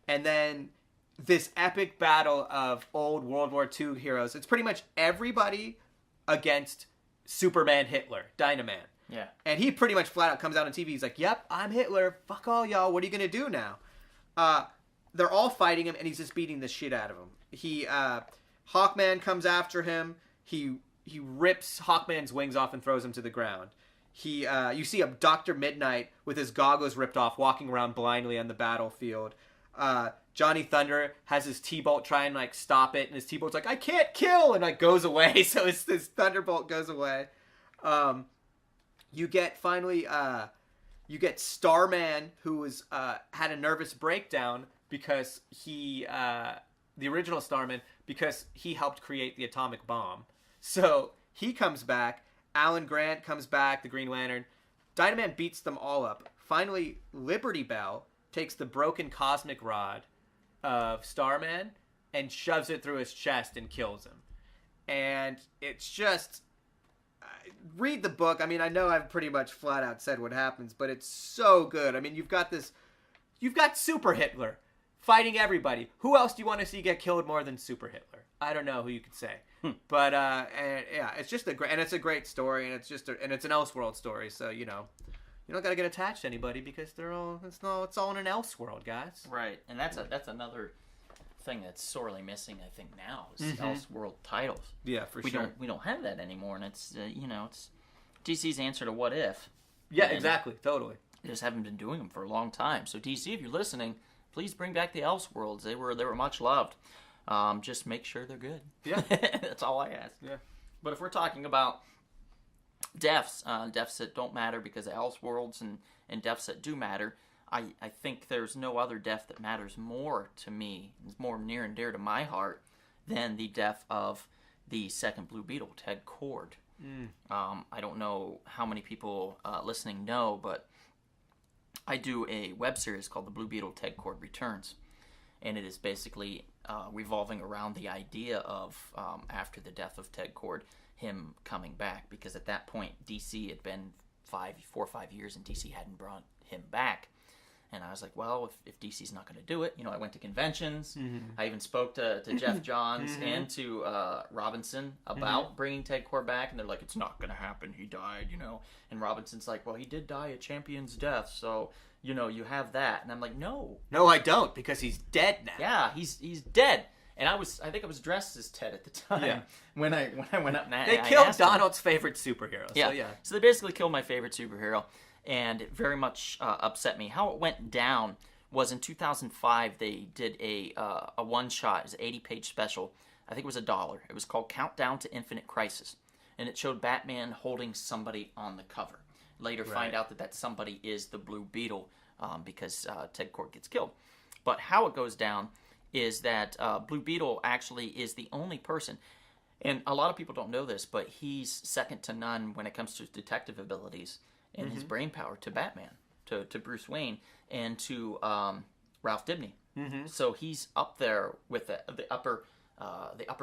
B: And then this epic battle of old World War II heroes. It's pretty much everybody against Superman Hitler, Dynaman.
A: Yeah.
B: And he pretty much flat out comes out on TV. He's like, yep, I'm Hitler. Fuck all y'all. What are you going to do now? They're all fighting him, and he's just beating the shit out of them. Hawkman comes after him. He rips Hawkman's wings off and throws him to the ground. You see a Dr. Midnight with his goggles ripped off, walking around blindly on the battlefield. Johnny Thunder has his T-Bolt try and stop it, and his T-Bolt's like, I can't kill, and goes away. So his Thunderbolt goes away. You get Starman, who had a nervous breakdown because the original Starman, because he helped create the atomic bomb. So he comes back. Alan Grant comes back, the Green Lantern. Dynaman beats them all up. Finally, Liberty Bell takes the broken cosmic rod of Starman and shoves it through his chest and kills him. And it's just... read the book. I mean, I know I've pretty much flat out said what happens, but it's so good. I mean, you've got Super Hitler fighting everybody. Who else do you want to see get killed more than Super Hitler? I don't know who you could say. But, and, yeah, it's just it's a great story, and it's an Elseworld story, so, you know, you don't gotta get attached to anybody because it's all in an Elseworld, guys.
A: Right, and that's another thing that's sorely missing, I think, now is Elseworld titles.
B: Yeah, for sure.
A: We don't have that anymore, and it's it's DC's answer to What If.
B: Yeah, exactly, totally.
A: They just haven't been doing them for a long time. So DC, if you're listening, please bring back the Elseworlds. They were much loved. Just make sure they're good.
B: Yeah,
A: that's all I ask.
B: Yeah,
A: but if we're talking about deaths that don't matter because of Elseworlds and deaths that do matter, I think there's no other death that matters more to me, more near and dear to my heart, than the death of the second Blue Beetle, Ted Kord. I don't know how many people listening know, but I do a web series called The Blue Beetle Ted Kord Returns. And it is basically revolving around the idea of, after the death of Ted Kord, him coming back. Because at that point, DC had been 4 or 5 years, and DC hadn't brought him back. And I was like, well, if DC's not going to do it, I went to conventions. I even spoke to Jeff Johns and to Robinson about bringing Ted Kord back, and they're like, it's not going to happen. He died, And Robinson's like, well, he did die a champion's death, so you have that. And I'm like, no,
B: I don't, because he's dead now.
A: Yeah, he's dead. And I think I was dressed as Ted at the time when I went up and
B: they killed Donald's favorite superhero.
A: Yeah.
B: So, yeah.
A: So they basically killed my favorite superhero. And it very much upset me. How it went down was in 2005, they did a one-shot. It was an 80-page special. I think it was $1. It was called Countdown to Infinite Crisis. And it showed Batman holding somebody on the cover. Later find out that somebody is the Blue Beetle because Ted Kord gets killed. But how it goes down is that Blue Beetle actually is the only person, and a lot of people don't know this, but he's second to none when it comes to detective abilities and his brain power to Batman, to Bruce Wayne, and to Ralph Dibny. So he's up there with the upper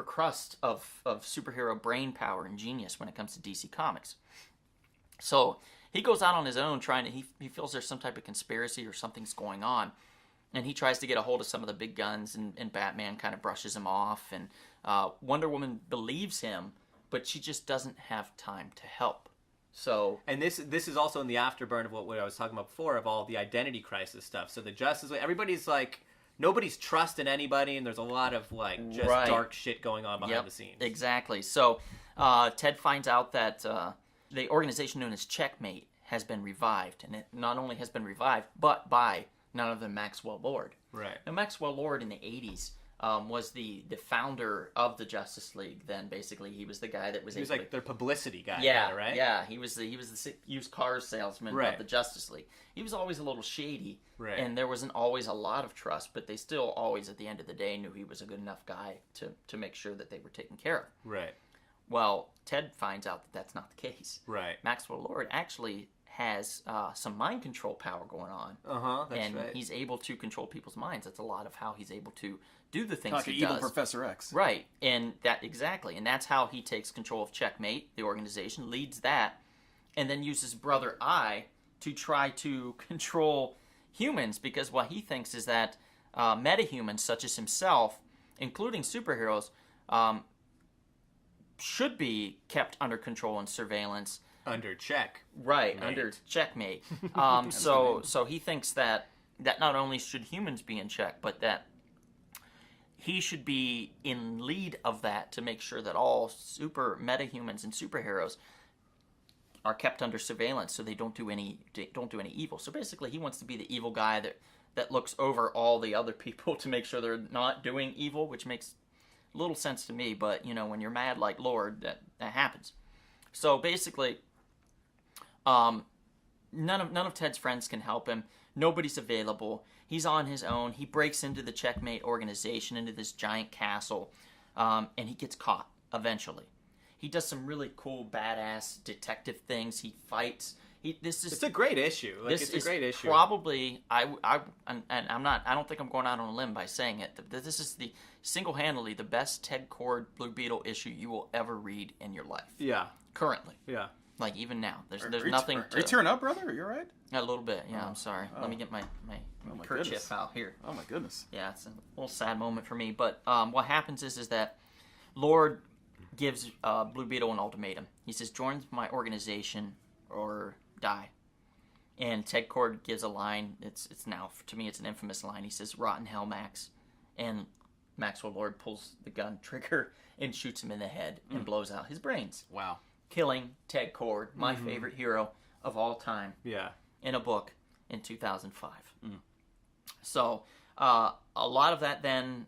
A: crust of superhero brain power and genius when it comes to DC Comics. So he goes out on his own he feels there's some type of conspiracy or something's going on. And he tries to get a hold of some of the big guns, and Batman kind of brushes him off. And Wonder Woman believes him, but she just doesn't have time to help. So,
B: and this is also in the afterburn of what I was talking about before, of all the identity crisis stuff. So the Justice League, everybody's like, nobody's trusting anybody, and there's a lot of just dark shit going on behind the scenes.
A: Exactly. So Ted finds out that the organization known as Checkmate has been revived, and it not only has been revived, but by none other than Maxwell Lord.
B: Right.
A: Now, Maxwell Lord in the 80s was the founder of the Justice League. Then basically he was the guy that was...
B: He was like their publicity guy.
A: Yeah,
B: right?
A: Yeah, he was the used car salesman of the Justice League. He was always a little shady, and there wasn't always a lot of trust, but they still always, at the end of the day, knew he was a good enough guy to make sure that they were taken care of.
B: Right.
A: Well, Ted finds out that that's not the case.
B: Right.
A: Maxwell Lord actually has some mind control power going on.
B: That's
A: and
B: right.
A: he's able to control people's minds. That's a lot of how he's able to do the things
C: like
A: he
C: an evil
A: does.
C: Professor X.
A: Right, and that's how he takes control of Checkmate, the organization, leads that, and then uses Brother Eye to try to control humans, because what he thinks is that metahumans such as himself, including superheroes, should be kept under control and surveillance.
B: Under check.
A: Right, under Checkmate. So he thinks that not only should humans be in check, but that he should be in lead of that to make sure that all super metahumans and superheroes are kept under surveillance, so they don't do any evil. So basically, he wants to be the evil guy that looks over all the other people to make sure they're not doing evil, which makes little sense to me. But when you're mad like Lord, that happens. So basically, none of Ted's friends can help him. Nobody's available. He's on his own. He breaks into the Checkmate organization, into this giant castle, and he gets caught eventually. He does some really cool, badass detective things. He fights. This is
B: It's a great issue. Like,
A: this
B: it's a
A: is
B: great issue.
A: probably and I'm not. I don't think I'm going out on a limb by saying it. This is the single-handedly the best Ted Kord Blue Beetle issue you will ever read in your life.
B: Yeah.
A: Currently,
B: Yeah.
A: like even now, there's
C: Are you-
A: nothing.
C: Are you tearing up, brother? Are you all right?
A: A little bit. Yeah, I'm sorry. Let me get my
C: my
A: kerchief
C: goodness.
A: out here.
C: Oh my goodness.
A: Yeah, it's a little sad moment for me. But what happens is that Lord gives Blue Beetle an ultimatum. He says, "Join my organization or die." And Ted Kord gives a line. It's now, to me, it's an infamous line. He says, "Rotten hell, Max," and Maxwell Lord pulls the gun trigger and shoots him in the head and blows out his brains,
C: Wow.
A: killing Ted Kord, my favorite hero of all time,
B: Yeah.
A: in a book in 2005. So a lot of that then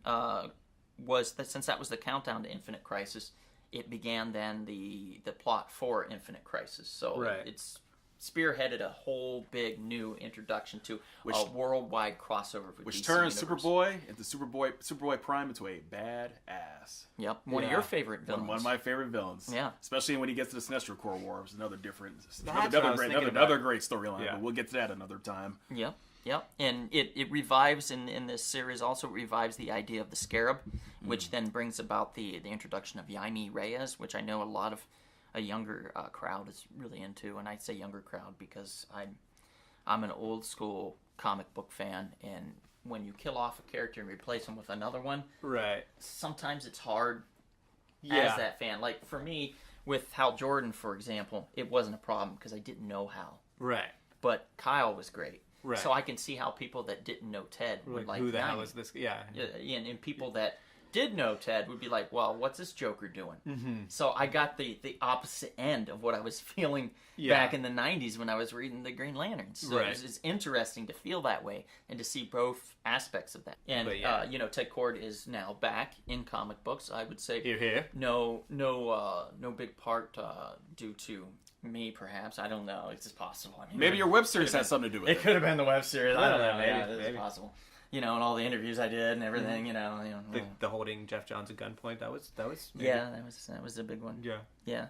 A: was that, since that was the countdown to Infinite Crisis, it began then the plot for Infinite Crisis. So
B: Right.
A: it's spearheaded a whole big new introduction to
C: Which-
A: a worldwide crossover with
C: Which
A: DC
C: turns
A: Universe.
C: Superboy into Superboy Prime into a badass.
A: Yep, one of
B: Yeah.
A: your favorite villains.
C: One of my favorite villains.
A: Yeah.
C: Especially when he gets to the Sinestro Corps War, which is another different,
B: what I was thinking about.
C: another great storyline.
B: Yeah.
C: But we'll get to that another time.
A: Yep, yep. And it revives in this series, also revives the idea of the Scarab, which then brings about the introduction of Jaime Reyes, which I know a lot of a younger crowd is really into. And I say younger crowd because I'm an old school comic book fan, and when you kill off a character and replace him with another one,
B: Right.
A: sometimes it's hard
B: Yeah.
A: as that fan. Like for me, with Hal Jordan, for example, it wasn't a problem because I didn't know Hal.
B: Right.
A: But Kyle was great.
B: Right.
A: So I can see how people that didn't know Ted would like
B: who the hell
A: Jaime.
B: is this? Yeah.
A: Yeah, and people that did know Ted would be like, well, what's this Joker doing? Mm-hmm. So I got the opposite end of what I was feeling back in the 90s when I was reading the Green Lanterns. So
B: Right.
A: it's interesting to feel that way and to see both aspects of that. And,
B: But yeah.
A: Ted Kord is now back in comic books. I would say
B: Here, here.
A: no big part due to me, perhaps. I don't know. It's just possible. I mean,
C: Maybe your web series has something to do with
A: it
C: it.
A: could have been the web series. I don't know.
B: maybe,
A: Yeah, it's
B: maybe.
A: possible. And all the interviews I did and everything.
B: The holding Jeff Johns at gunpoint. That was. Maybe.
A: Yeah, that was a big one.
B: Yeah.
A: Yeah.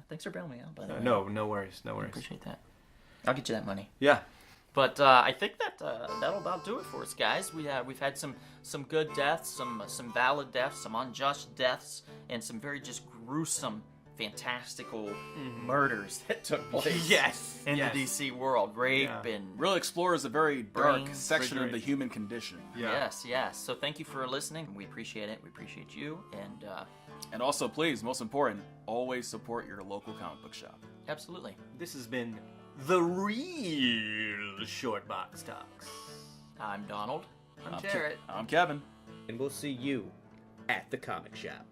A: Thanks for bailing me out, by the way.
B: No worries. No
A: I
B: worries.
A: appreciate that. I'll get you that money.
B: Yeah.
A: But I think that that'll about do it for us, guys. We've had some good deaths, some valid deaths, some unjust deaths, and some very just gruesome, fantastical murders that took place.
B: Yes.
A: In
B: yes.
A: the DC world, rape
B: Yeah.
A: and
C: Really explores a very dark
A: Brain
C: section of the
B: surgery.
C: human condition.
B: Yeah.
A: yes. So thank you for listening. We appreciate it. We appreciate you, and
C: And also, please, most important, always support your local comic book shop.
A: absolutely.
B: This has been the real Short Box Talks.
A: I'm Donald.
B: I'm Jarrett.
C: I'm Kevin.
B: And we'll see you at the comic shop.